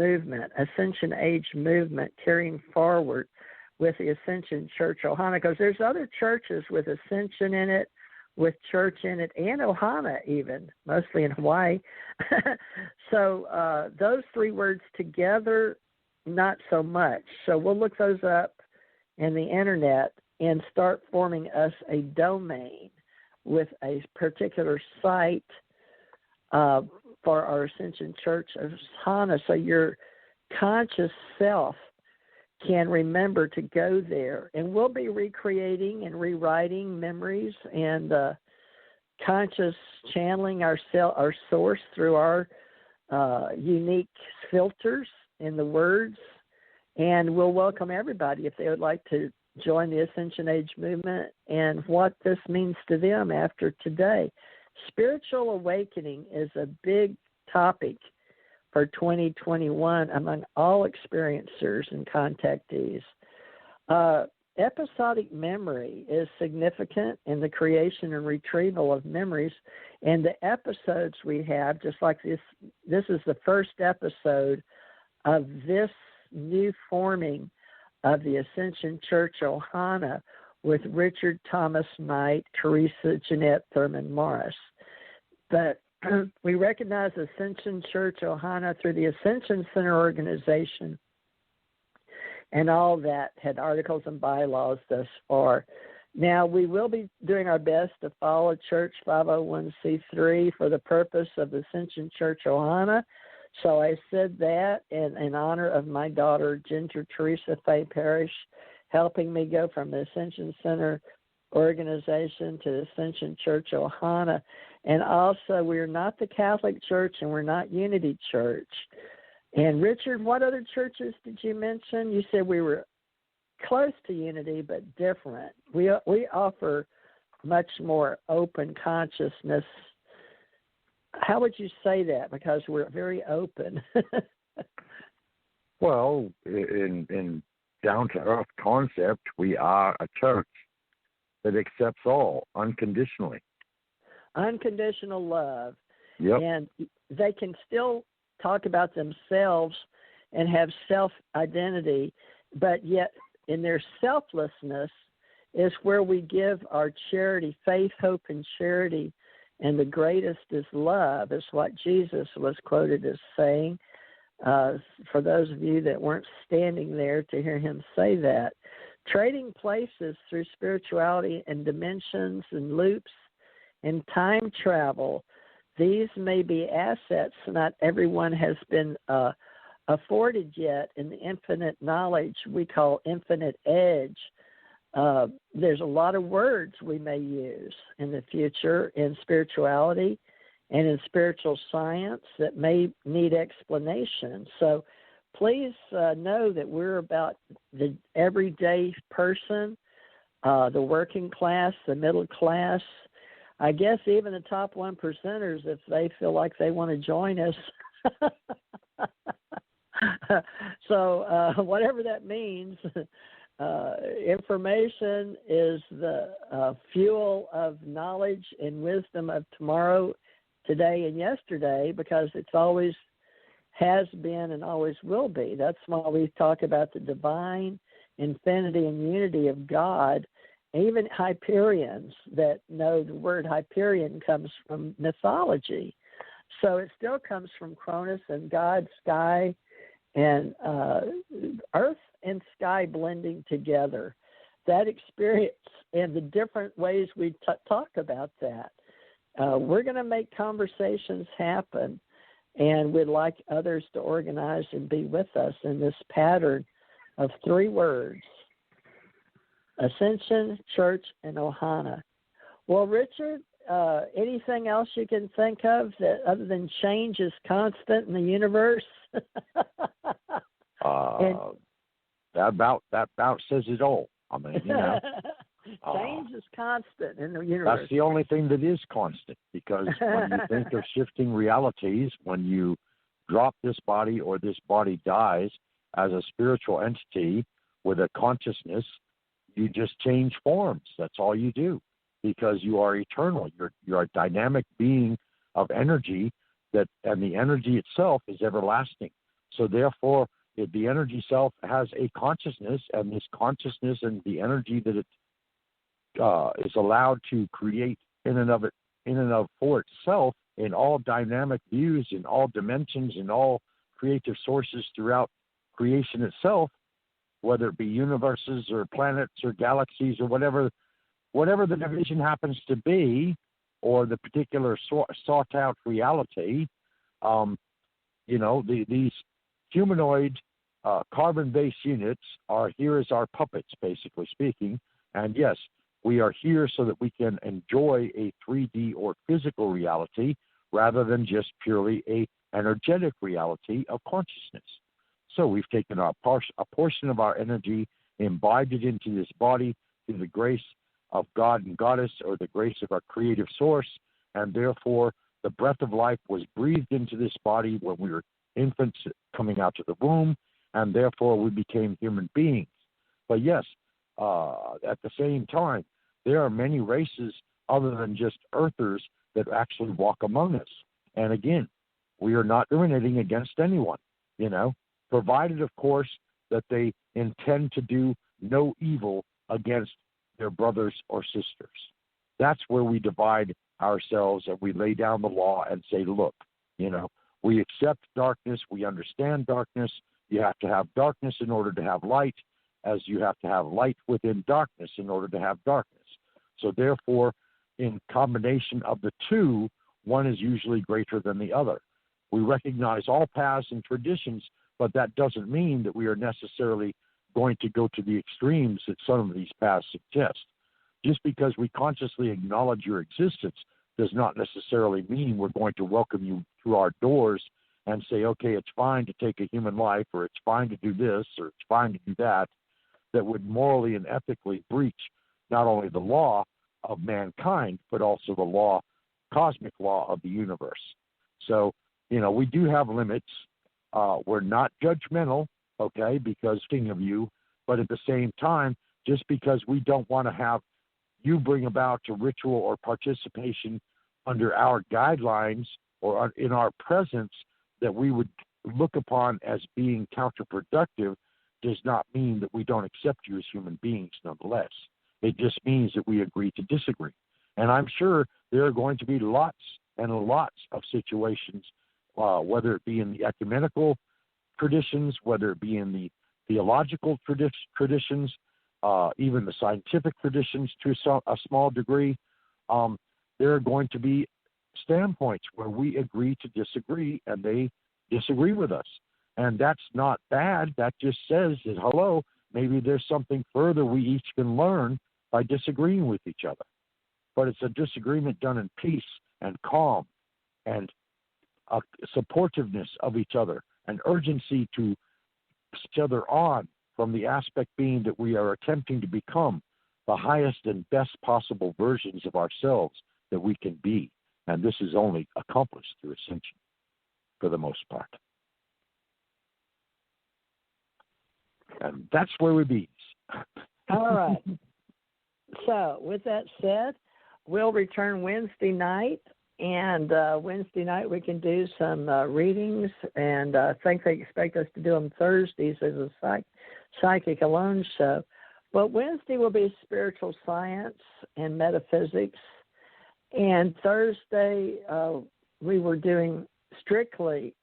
movement, Ascension Age Movement, carrying forward with the Ascension Church Ohana, because there's other churches with Ascension in it, with church in it, and Ohana even, mostly in Hawaii. So those three words together, not so much. So we'll look those up in the internet and start forming us a domain with a particular site for our Ascension Church Ohana, so your conscious self can remember to go there. And we'll be recreating and rewriting memories and conscious channeling our source through our unique filters in the words. And we'll welcome everybody if they would like to join the Ascension Age Movement and what this means to them after today. Spiritual awakening is a big topic for 2021 among all experiencers and contactees. Episodic memory is significant in the creation and retrieval of memories, and the episodes we have, just like this is the first episode of this new forming of the Ascension Church Ohana with Richard Thomas Knight, Teresa Jeanette Thurman Morris. But we recognize Ascension Church Ohana through the Ascension Center organization and all that had articles and bylaws thus far. Now, we will be doing our best to follow Church 501c3 for the purpose of Ascension Church Ohana. So I said that in honor of my daughter, Ginger Teresa Faye Parrish, helping me go from the Ascension Center organization to the Ascension Church Ohana. And also, we're not the Catholic Church and we're not Unity Church. And Richard, what other churches did you mention? You said we were close to Unity but different. We offer much more open consciousness. How would you say that? Because we're very open. Well, in down-to-earth concept, we are a church that accepts all unconditionally. Unconditional love. Yep. And they can still talk about themselves and have self-identity, but yet in their selflessness is where we give our charity, faith, hope, and charity, and the greatest is love, is what Jesus was quoted as saying. For those of you that weren't standing there to hear him say that, trading places through spirituality and dimensions and loops and time travel, these may be assets not everyone has been afforded yet in the infinite knowledge we call infinite edge. There's a lot of words we may use in the future in spirituality and in spiritual science that may need explanation. So please know that we're about the everyday person, the working class, the middle class, I guess even the top 1%ers if they feel like they want to join us. So whatever that means, information is the fuel of knowledge and wisdom of tomorrow, today, and yesterday, because it's always has been and always will be. That's why we talk about the divine infinity and unity of God. Even Hyperions that know the word Hyperion comes from mythology. So it still comes from Cronus and God, sky, and earth and sky blending together. That experience and the different ways we talk about that. We're going to make conversations happen, and we'd like others to organize and be with us in this pattern of three words: Ascension, Church, and Ohana. Well, Richard, anything else you can think of that other than change is constant in the universe? That about says it all. I mean, you know. Change is constant in the universe. That's the only thing that is constant, because when you think of shifting realities, when you drop this body or this body dies as a spiritual entity with a consciousness, you just change forms. That's all you do, because you are eternal. You're a dynamic being of energy and the energy itself is everlasting. So therefore, if the energy self has a consciousness, and this consciousness and the energy that it is allowed to create in and of for itself, in all dynamic views, in all dimensions, in all creative sources throughout creation itself, whether it be universes or planets or galaxies or whatever the division happens to be, or the particular sought out reality, these humanoid carbon-based units are here as our puppets, basically speaking. And yes, we are here so that we can enjoy a 3D or physical reality rather than just purely a energetic reality of consciousness. So we've taken a portion of our energy, imbibed it into this body through the grace of God and Goddess, or the grace of our creative source, and therefore the breath of life was breathed into this body when we were infants coming out of the womb, and therefore we became human beings. But yes, at the same time, there are many races other than just earthers that actually walk among us. And again, we are not discriminating against anyone, provided, of course, that they intend to do no evil against their brothers or sisters. That's where we divide ourselves, and we lay down the law and say, look, we accept darkness, we understand darkness. You have to have darkness in order to have light, as you have to have light within darkness in order to have darkness. So therefore, in combination of the two, one is usually greater than the other. We recognize all paths and traditions, but that doesn't mean that we are necessarily going to go to the extremes that some of these paths suggest. Just because we consciously acknowledge your existence does not necessarily mean we're going to welcome you through our doors and say, okay, it's fine to take a human life, or it's fine to do this, or it's fine to do that. That would morally and ethically breach not only the law of mankind, but also the cosmic law of the universe. So, we do have limits. We're not judgmental, okay, because of you, but at the same time, just because we don't want to have you bring about a ritual or participation under our guidelines or in our presence that we would look upon as being counterproductive, does not mean that we don't accept you as human beings nonetheless. It just means that we agree to disagree. And I'm sure there are going to be lots and lots of situations, whether it be in the ecumenical traditions, whether it be in the theological traditions, even the scientific traditions to a small degree, there are going to be standpoints where we agree to disagree and they disagree with us. And that's not bad. That just says that, hello, maybe there's something further we each can learn by disagreeing with each other. But it's a disagreement done in peace and calm and a supportiveness of each other, an urgency to each other on, from the aspect being that we are attempting to become the highest and best possible versions of ourselves that we can be. And this is only accomplished through ascension, for the most part. And that's where we be. All right. So, with that said, we'll return Wednesday night. And Wednesday night we can do some readings. And I think they expect us to do them Thursdays as a psychic alone show. But Wednesday will be spiritual science and metaphysics. And Thursday we were doing strictly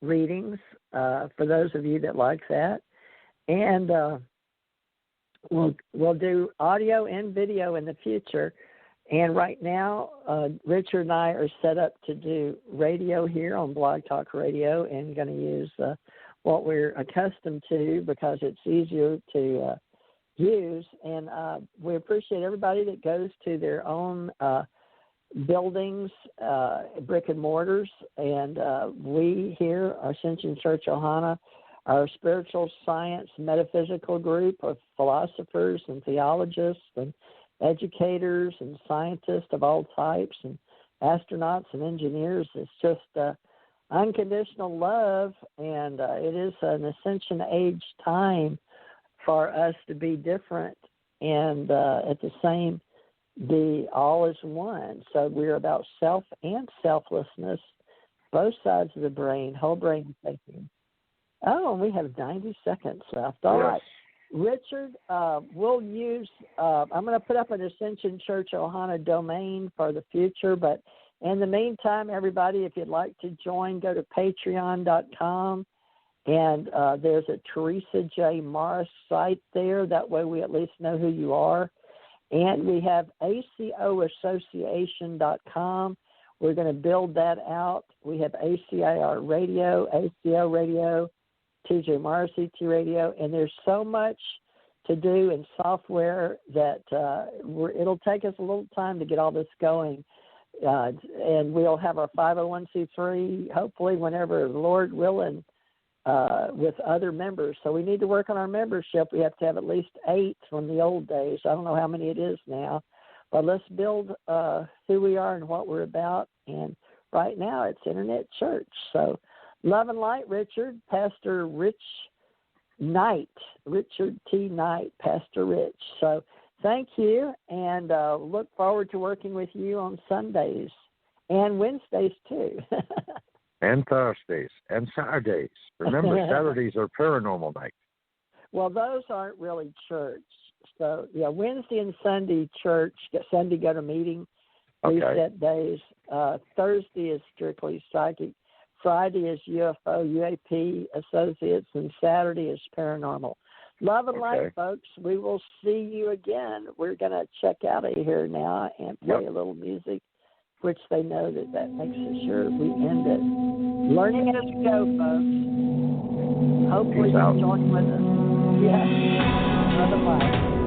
readings for those of you that like that. And we'll do audio and video in the future. And right now, Richard and I are set up to do radio here on Blog Talk Radio, and going to use what we're accustomed to because it's easier to use. And we appreciate everybody that goes to their own buildings, brick and mortars. And we here, Ascension Church Ohana, our spiritual science metaphysical group of philosophers and theologists and educators and scientists of all types and astronauts and engineers. It's just unconditional love, and it is an Ascension Age time for us to be different and at the same be all as one. So we're about self and selflessness, both sides of the brain, whole brain thinking. Oh, we have 90 seconds left. All right. Richard, we'll use, I'm going to put up an Ascension Church Ohana domain for the future, but in the meantime, everybody, if you'd like to join, go to patreon.com, and there's a Teresa J. Morris site there. That way we at least know who you are. And we have acoassociation.com. We're going to build that out. We have ACIR Radio, ACO Radio, TJ Morris ET Radio, and there's so much to do in software that it'll take us a little time to get all this going. And we'll have our 501c3, hopefully whenever, Lord willing, with other members. So we need to work on our membership. We have to have at least 8 from the old days. I don't know how many it is now. But let's build who we are and what we're about. And right now it's Internet Church. So love and light, Richard. Pastor Rich Knight, Richard T. Knight, Pastor Rich. So thank you, and look forward to working with you on Sundays and Wednesdays too. And Thursdays and Saturdays. Remember, Saturdays are paranormal night. Well, those aren't really church. So, yeah, Wednesday and Sunday church, Sunday go to meeting, reset days. Thursday is strictly psychic. Friday is UFO, UAP associates, and Saturday is paranormal. Love and light, folks. We will see you again. We're going to check out of here now and play a little music, which they know that makes sure we end it. Learning as we go, folks. Hopefully you'll join with us. Yeah. Love and light.